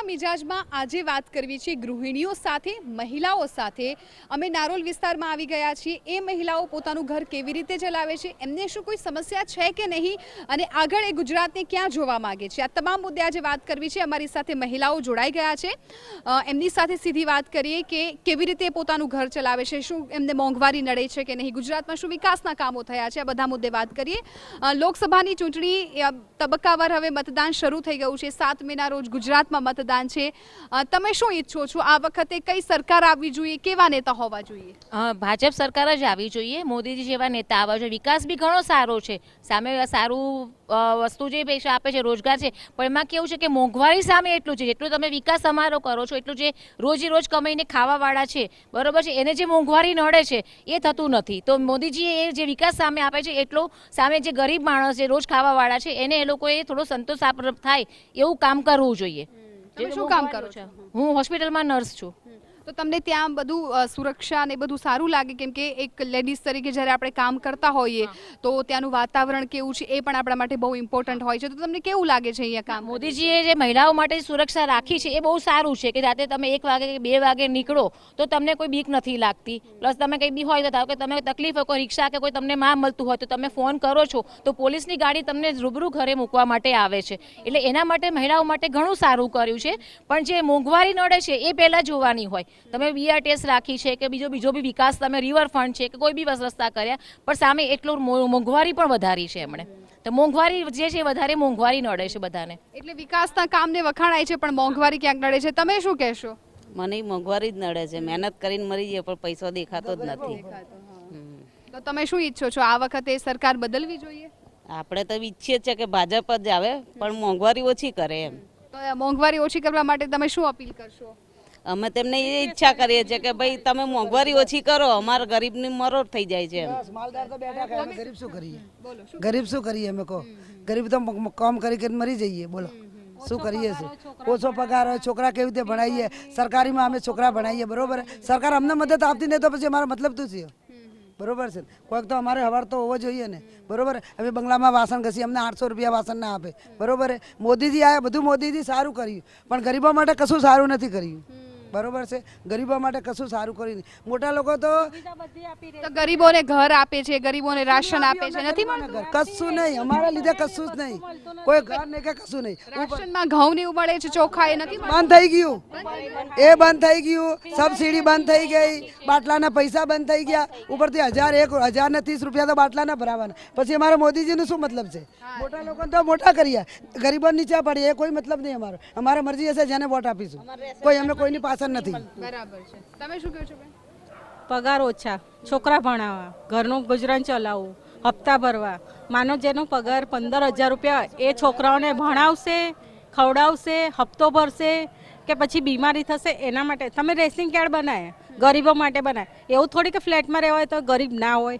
મિજાજમાં આજે વાત કરવી છે ગૃહિણીઓ સાથે, મહિલાઓ સાથે। અમે નારોલ વિસ્તારમાં આવી ગયા છીએ। એ મહિલાઓ પોતાનું ઘર કેવી રીતે ચલાવે છે, એમને શું કોઈ સમસ્યા છે કે નહીં અને આગળ એ ગુજરાતને ક્યાં જોવા માંગે છે, આ તમામ મુદ્દે આજે વાત કરવી છે। અમારી સાથે મહિલાઓ જોડાઈ ગયા છે। એમની સાથે સીધી વાત કરીએ કે કેવી રીતે પોતાનું ઘર ચલાવે છે, શું એમને મોંઘવારી નડે છે કે નહીં, ગુજરાતમાં શું વિકાસના કામો થયા છે, આ બધા મુદ્દે વાત કરીએ। લોકસભાની ચૂંટણી તબક્કાવાર હવે મતદાન શરૂ થઈ ગયું છે। 7 મેના રોજ ગુજરાતમાં मतदान છે। તમે શું ઈચ્છો છો, આ વખતે કઈ સરકાર આવવી જોઈએ, કેવા નેતા હોવા જોઈએ? ભાજપ સરકાર જ આવી જોઈએ, મોદીજી જેવા નેતા આવવા જોઈએ। વિકાસ બી ઘણો સારો છે, સામે સારું વસ્તુ જે પૈસા આપે છે, રોજગાર છે, પણ એમાં કેવું છે કે મોંઘવારી સામે એટલું છે, જેટલું તમે વિકાસ અમારો કરો છો એટલું જે રોજે રોજ કમાઈને ખાવાવાળા છે, બરોબર છે, એને જે મોંઘવારી નડે છે એ થતું નથી। તો મોદીજી એ જે વિકાસ સામે આપે છે એટલો સામે જે ગરીબ માણસ છે, રોજ ખાવાવાળા છે, એને એ લોકોએ થોડો સંતોષ થાય એવું કામ કરવું જોઈએ। શું કામ કરો છો? હું હોસ્પિટલમાં નર્સ છું। તો તમને ત્યાં બધું સુરક્ષા ને બધું સારું લાગે, કેમ કે એક લેડીઝ તરીકે જ્યારે આપણે કામ કરતા હોઈએ તો ત્યાંનું વાતાવરણ કેવું છે એ પણ આપણા માટે બહુ ઇમ્પોર્ટન્ટ હોય છે। તો તમને કેવું લાગે છે અહીંયા કામ? મોદીજીએ જે મહિલાઓ માટે સુરક્ષા રાખી છે એ બહુ સારું છે કે રાતે તમે 1 વાગે કે 2 વાગે નીકળો તો તમને કોઈ બીક નથી લાગતી। પ્લસ તમે કંઈ બી હોય તો ધારો કે તમે તકલીફ હોય, કોઈ રિક્ષા કે કોઈ તમને ના મળતું હોય તો તમે ફોન કરો છો તો પોલીસની ગાડી તમને રૂબરૂ ઘરે મૂકવા માટે આવે છે। એટલે એના માટે મહિલાઓ માટે ઘણું સારું કર્યું છે। પણ જે મોંઘવારી નડે છે એ પહેલાં જોવાની હોય। તમે BRTS રાખી છે કે બીજો બી વિકાસ, તમે રિવરફ્રન્ટ છે કે કોઈ બી રસ્તા કર્યા, પણ સામે એટલું મોંઘવારી પણ વધારી છે એમણે। તો મોંઘવારી જે છે વધારે મોંઘવારી નડે છે બધાને। એટલે વિકાસના કામને વખાણાય છે પણ મોંઘવારી ક્યાંક નડે છે। તમે શું કહેશો? મને મોંઘવારી જ નડે છે, મહેનત કરીને મરી જાય પણ પૈસો દેખાતો જ નથી। તો તમે શું ઈચ્છો છો, આ વખતે સરકાર બદલવી જોઈએ? આપણે તો ઈચ્છીએ છીએ કે ભાજપ જ આવે પણ મોંઘવારી ઓછી કરે એમ। તો મોંઘવારી ઓછી કરવા માટે તમે શું અપીલ કરશો? અમે તેમને એ ઈચ્છા કરીએ છીએ કે ભાઈ તમે મોંઘવારી ઓછી કરો, અમારા ગરીબની મરોડ થઈ જાય છે એમ। માલદાર તો બેઠા કે અમે ગરીબ શું કરીએ? ગરીબ શું કરીએ? અમે કહો ગરીબ તો કામ કરી કરીને મરી જઈએ। બોલો શું કરીએ છીએ? ઓછો પગાર હોય, છોકરા કેવી રીતે ભણાવીએ? સરકારીમાં અમે છોકરા ભણાવીએ, બરોબર? સરકાર અમને મદદ આપતી નહીં તો પછી અમારો મતલબ શું છે? બરોબર છે, કોઈક તો અમારે હવાર તો હોવો જોઈએ ને, બરોબર? અમે બંગલામાં વાસણ ઘસીએ, અમને 800 રૂપિયા વાસણ ના આપે, બરોબર? મોદીજી આવ્યા, બધું મોદીજી સારું કર્યું પણ ગરીબો માટે કશું સારું નથી કર્યું, બરોબર છે? ગરીબો માટે કશું સારું કર્યું નહીં। મોટા લોકો તો ગરીબોને ઘર આપે છે, ગરીબોને રાશન આપે છે, નથી મળતું? કશું નહીં, અમારા લીધે કશું જ નહીં, કોઈ ઘર નહીં કે કશું નહીં। રાશનમાં ઘઉં ને એવું મળે છે, ચોખા એ નથી મળતું? બંધ થઈ ગયું, એ બંધ થઈ ગયું, સબસિડી બંધ થઈ ગઈ, બાટલાના પૈસા બંધ થઈ ગયા, ઉપરથી 1030 રૂપિયા તો બાટલાના ભરાવાના। પછી અમારા મોદીજીનું શું મતલબ છે? મોટા લોકોને તો મોટા કરીએ, ગરીબો નીચે પડીએ, એ કોઈ મતલબ નહીં અમારો। અમારે મરજી હશે જેને વોટ આપીશું, કોઈ અમે કોઈની પાછળ નથી। બરાબર છે। તમે શું કહો છો બેન? પગાર ઓછા, છોકરા ભણાવવા, ઘરનું ગુજરાન ચલાવવું, હપ્તા ભરવા। માનો જેનો પગાર 15,000 રૂપિયા એ છોકરાઓને ભણાવશે, ખવડાવશે, હપ્તો ભરશે કે પછી બીમારી થશે એના માટે તમે રેશનિંગ કાર્ડ બનાવ્યા, ગરીબો માટે બનાવ્યા। એવું થોડી કે ફ્લેટમાં રહેવા હોય તો ગરીબ ના હોય,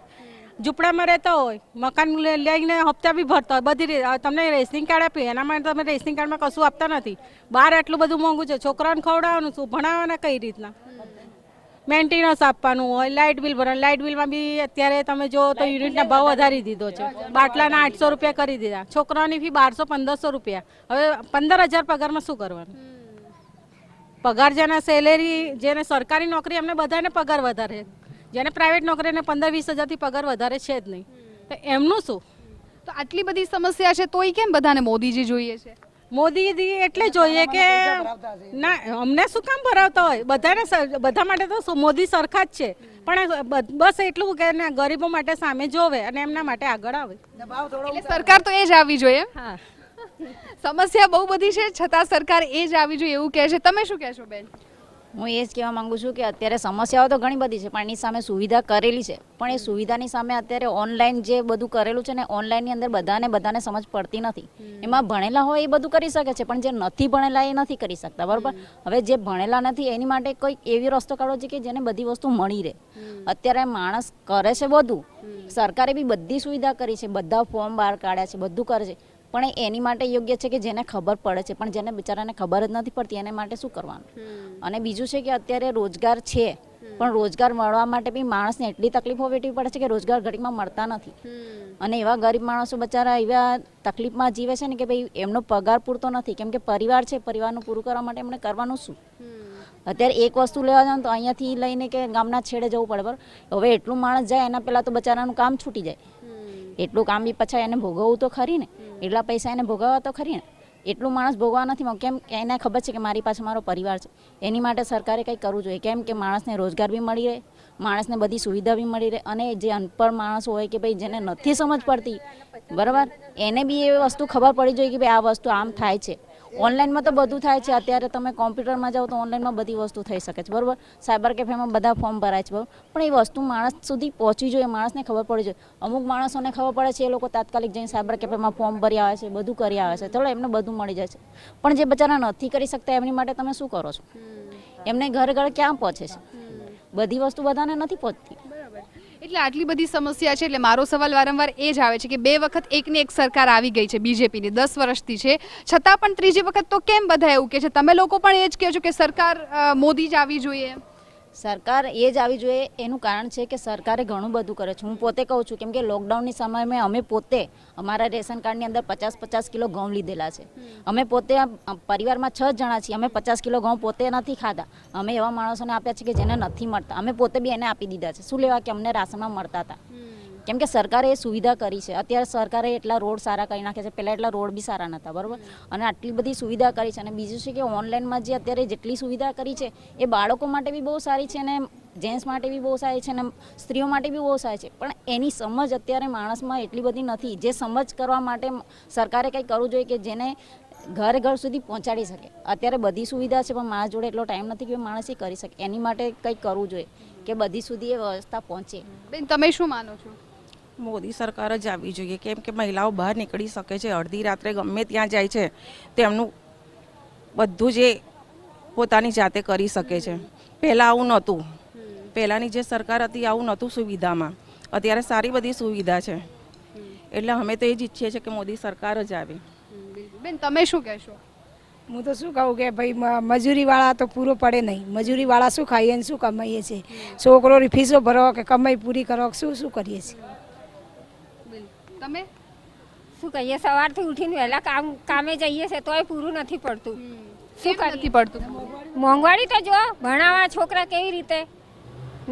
ઝૂંપડામાં રહેતા હોય, મકાન લઈને હપ્તા બી ભરતા હોય, બધી તમને રેશનિંગ કાર્ડ આપી, એના માટે તમે રેશનિંગ કાર્ડમાં કશું આપતા નથી। બહાર આટલું બધું મોંઘું છે, છોકરાઓને ખવડાવવાનું શું, ભણાવવાના કઈ રીતના, મેન્ટેનન્સ આપવાનું હોય, લાઇટ બિલ ભરવાનું, લાઇટ બિલમાં બી અત્યારે તમે જો તો યુનિટના ભાવ વધારી દીધો છે, બાટલાના 800 રૂપિયા કરી દીધા, છોકરાઓની ફી 1200-1500 રૂપિયા। હવે 15,000 પગારમાં શું કરવાનું? પગાર જેના સેલેરી, જેને સરકારી નોકરી એમને બધાને પગાર વધારે, જેને પ્રાઇવેટ નોકરી એને 15-20 હજારથી પગાર વધારે છે જ નહીં, તો એમનું શું? તો આટલી બધી સમસ્યા છે તોય કેમ બધાને મોદીજી જોઈએ છે? મોદીજી એટલે જોઈએ કે ના, અમને શું કામ ભરાવતા હોય? બધાને, બધા માટે તો મોદી સરખા જ છે, પણ બસ એટલું કે ગરીબો માટે સામે જોવે અને એમના માટે આગળ આવે। એટલે સરકાર તો એ જ આવી જોઈએ। હા, સમસ્યા બહુ બધી છે છતાં સરકાર એ જ આવી જોઈએ એવું કહે છે। તમે શું કહેશો બેન? હું એ જ કહેવા માંગુ છું કે અત્યારે સમસ્યાઓ તો ઘણી બધી છે પણ એની સામે સુવિધા કરેલી છે, પણ એ સુવિધાની સામે અત્યારે ઓનલાઈન જે બધું કરેલું છે ને, ઓનલાઈનની અંદર બધાને સમજ પડતી નથી। એમાં ભણેલા હોય એ બધું કરી શકે છે પણ જે નથી ભણેલા એ નથી કરી શકતા, બરાબર? હવે જે ભણેલા નથી એની માટે કોઈક એવી રસ્તો કાઢવો છે કે જેને બધી વસ્તુ મળી રહે। અત્યારે માણસ કરે છે બધું, સરકારે બી બધી સુવિધા કરી છે, બધા ફોર્મ બહાર કાઢ્યા છે, બધું કરે છે, પણ એની માટે યોગ્ય છે કે જેને ખબર પડે છે, પણ જેને બિચારાને ખબર જ નથી પડતી એને માટે શું કરવાનું? અને બીજું છે કે અત્યારે રોજગાર છે પણ રોજગાર મળવા માટે બી માણસને એટલી તકલીફો વેઠવી પડે છે કે રોજગાર ઘડીમાં મળતા નથી। અને એવા ગરીબ માણસો બચારા એવા તકલીફમાં જીવે છે ને કે ભાઈ એમનો પગાર પૂરતો નથી, કેમ કે પરિવાર છે, પરિવારનું પૂરું કરવા માટે એમણે કરવાનું શું? અત્યારે એક વસ્તુ લેવા જાવ તો અહીંયાથી લઈને કે ગામના છેડે જવું પડે, બરાબર. હવે એટલું માણસ જાય એના પહેલાં તો બચારાનું કામ છૂટી જાય, એટલું કામ બી પાછા એને ભોગવવું તો ખરી ને, એટલા પૈસા એને ભોગવવા તો ખરી ને. એટલું માણસ ભોગવા નથી માંગતો, કેમ કે એને ખબર છે કે મારી પાસે મારો પરિવાર છે. એની માટે સરકારે કંઈક કરવું જોઈએ, કેમ કે માણસને રોજગાર બી મળી રહે, માણસને બધી સુવિધા બી મળી રહે, અને જે અનપઢ માણસ હોય કે ભાઈ જેને નથી સમજ પડતી, બરાબર, એને બી એ વસ્તુ ખબર પડી જોઈએ કે ભાઈ આ વસ્તુ આમ થાય છે. ઓનલાઈનમાં તો બધું થાય છે, અત્યારે તમે કોમ્પ્યુટરમાં જાઓ તો ઓનલાઈનમાં બધી વસ્તુ થઈ શકે છે, બરાબર. સાયબર કેફેમાં બધા ફોર્મ ભરાય છે, બરાબર, પણ એ વસ્તુ માણસ સુધી પહોંચવી જોઈએ, માણસને ખબર પડવી જોઈએ. અમુક માણસોને ખબર પડે છે, એ લોકો તાત્કાલિક જઈને સાયબર કેફેમાં ફોર્મ ભરી આવે છે, બધું કરી આવે છે, ચલો એમને બધું મળી જાય છે. પણ જે બચારા નથી કરી શકતા એમની માટે તમે શું કરો છો? એમને ઘર ઘર ક્યાં પહોંચે છે? બધી વસ્તુ બધાને નથી પહોંચતી. એટલે આટલી બધી સમસ્યા છે, એટલે મારો સવાલ વારંવાર એ જ આવે છે કે 2 વખત એકની એક સરકાર આવી ગઈ છે, બીજેપીની 10 વર્ષથી છે, છતાં પણ ત્રીજી વખત તો કેમ બધા એવું કે છે? તમે લોકો પણ એ જ કહો છો કે સરકાર મોદી જ આવી જોઈએ? સરકાર એ જ આવી જોઈએ, એનું કારણ છે કે સરકારે ઘણું બધું કરે છે. હું પોતે કહું છું, કેમ કે લોકડાઉનની સમયમાં અમે પોતે અમારા રેશન કાર્ડની અંદર 50-50 કિલો ઘઉં લીધેલા છે. અમે પોતે પરિવારમાં 6 જણા છીએ, અમે 50 કિલો ઘઉં પોતે નથી ખાધા, અમે એવા માણસોને આપ્યા છે કે જેને નથી મળતા, અમે પોતે બી એને આપી દીધા છે. શું લેવા કે અમને રાશનમાં મળતા હતા, કેમ કે સરકારે એ સુવિધા કરી છે. અત્યારે સરકારે એટલા રોડ સારા કરી નાખ્યા છે, પહેલાં એટલા રોડ બી સારા નહોતા, બરાબર, અને આટલી બધી સુવિધા કરી છે. અને બીજું છે કે ઓનલાઈનમાં જે અત્યારે જેટલી સુવિધા કરી છે એ બાળકો માટે બી બહુ સારી છે, અને જેન્ટ્સ માટે બી બહુ સારી છે, અને સ્ત્રીઓ માટે બી બહુ સારી છે. પણ એની સમજ અત્યારે માણસમાં એટલી બધી નથી, જે સમજ કરવા માટે સરકારે કંઈક કરવું જોઈએ કે જેને ઘર ઘર સુધી પહોંચાડી શકે. અત્યારે બધી સુવિધા છે, પણ માણસ જોડે એટલો ટાઈમ નથી કે માણસ એ કરી શકે. એની માટે કંઈક કરવું જોઈએ કે બધી સુધી એ વ્યવસ્થા પહોંચે. બેન, તમે શું માનો છો? મોદી સરકાર જ આવી જોઈએ, કેમ કે મહિલાઓ બહાર નીકળી શકે છે, અડધી રાત્રે ગમે ત્યાં જાય છે, તેમનું બધું જે પોતાની જાતે કરી શકે છે. પહેલાં આવું નહોતું, પહેલાંની જે સરકાર હતી આવું નહોતું સુવિધામાં, અત્યારે સારી બધી સુવિધા છે. એટલે અમે તો એ જ ઈચ્છીએ છીએ કે મોદી સરકાર જ આવે. બેન, તમે શું કહેશો? હું તો શું કહું કે ભાઈ મજૂરીવાળા તો પૂરો પડે નહીં. મજૂરીવાળા શું ખાઈએ ને શું કમાઈએ છીએ? છોકરોની ફીસો ભરો કે કમાઈ પૂરી કરો, શું શું કરીએ છીએ? તમે શું કહીએ, સવારથી ઉઠીને વહેલા કામે જઈએ છે તોય પૂરું નથી પડતું. શું નથી પડતું? મોંઘવારી તો જો, ભણાવવા છોકરા કેવી રીતે,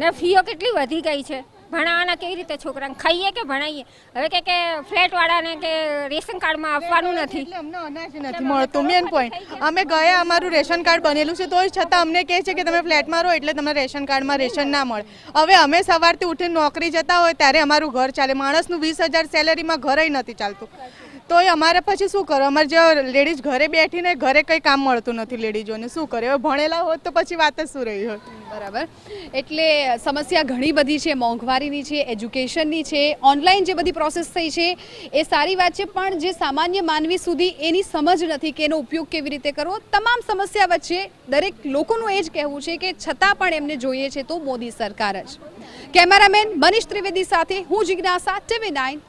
ને ફીઓ કેટલી વધી ગઈ છે, ભણાવવાના કેવી રીતે છોકરાને, ખાઈએ કે ભણાવીએ? હવે કે ફ્લેટવાળાને કે રેશન કાર્ડમાં આપવાનું નથી, એટલે અમને અનાજ નથી મળતું. મેન પોઈન્ટ, અમે ગયા, અમારું રેશન કાર્ડ બનેલું છે, તોય છતાં અમને કહે છે કે તમે ફ્લેટમાં રહો એટલે તમને રેશન કાર્ડમાં રેશન ના મળે. હવે અમે સવારથી ઉઠીને નોકરી જતા હોય ત્યારે અમારું ઘર ચાલે. માણસનું 20,000 સેલેરીમાં ઘરે નથી ચાલતું, તોય અમારે પછી શું કરો? અમારે જે લેડીઝ ઘરે બેઠીને ઘરે કંઈ કામ મળતું નથી લેડીઝોને, શું કરે? હવે ભણેલા હોત તો પછી વાત જ શું રહી હોત. બરાબર. એટલે સમસ્યા ઘણી બધી છે, મોંઘવારીની છે, એજ્યુકેશનની છે, ઓનલાઈન જે બધી પ્રોસેસ થઈ છે એ સારી વાત છે, પણ જે સામાન્ય માનવી સુધી એની સમજ નથી કે એનો ઉપયોગ કેવી રીતે કરવો. તમામ સમસ્યા વચ્ચે દરેક લોકોનું એ જ કહેવું છે કે છતાં પણ એમને જોઈએ છે તો મોદી સરકાર જ. કેમેરામેન મનીષ ત્રિવેદી સાથે હું જિજ્ઞાસા, TV9